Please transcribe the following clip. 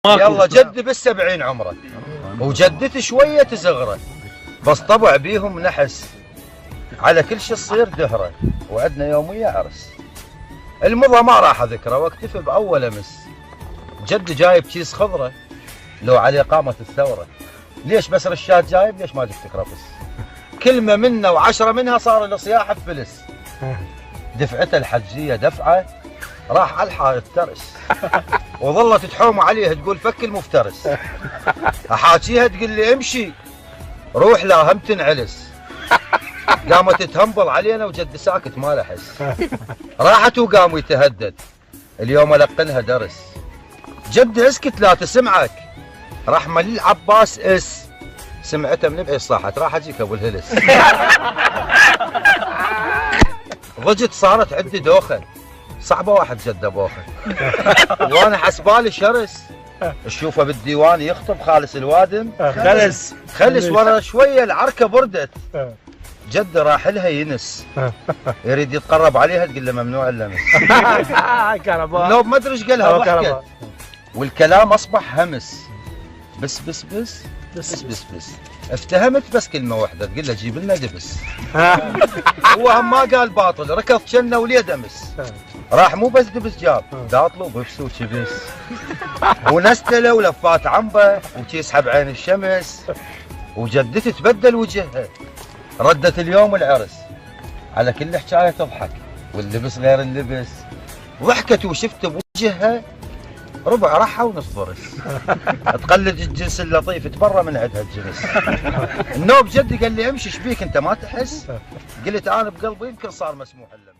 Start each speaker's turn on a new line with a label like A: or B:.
A: يلا جدي بال70 عمره وجدتي شويه تصغره، بس طبع بيهم نحس على كل شيء تصير دهره، وعدنا يوميه عرس. المضى ما راح اذكره واكتفي باول امس. جدي جايب كيس خضره لو عليه قامت الثوره. ليش بس رشاد جايب؟ ليش ما جبت كرفس؟ كلمه منا وعشره منها صار له صياحه بفلس. دفعته الحجيه دفعه راح على الحائط ترس، وظلت تحوم عليه تقول فك المفترس. احاكيها تقول لي امشي روح لا هم تنعلس. قامت تهنبل علينا وجد ساكت ما له حس. راحت وقام يتهدد اليوم القنها درس. جد اسكت لا تسمعك. راح مليل عباس سمعته من بعيد صاحت راح اجيك ابو الهلس. ضجت صارت عندي دوخه صعبه واحد جد بوخه. وانا حسبالي شرس اشوفه بالديوان يخطب خالص الوادم خلس ورا شويه العركه بردت. جد راح لها ينس يريد يتقرب عليها تقول له ممنوع اللمس. نوب ما ادري ايش قالها ضحكت والكلام اصبح همس. بس بس بس بس بس بس افتهمت بس كلمه واحده تقول له جيب لنا دبس. هو هم ما قال باطل ركض شنه وليه دمس. راح مو بس دبس جاب داطله وبفس وشبس ونستله ولفات عنبه ويسحب عين الشمس. وجدتي تبدل وجهها ردت اليوم العرس على كل حكايه تضحك واللبس غير اللبس. ضحكت وشفت بوجهها ربع رحه ونص ضرس. تقلد الجنس اللطيف تبرى من عندها الجنس. النوب جدي قال لي امشي ايش بيك انت ما تحس؟ قلت انا بقلبي يمكن صار مسموح اللمس.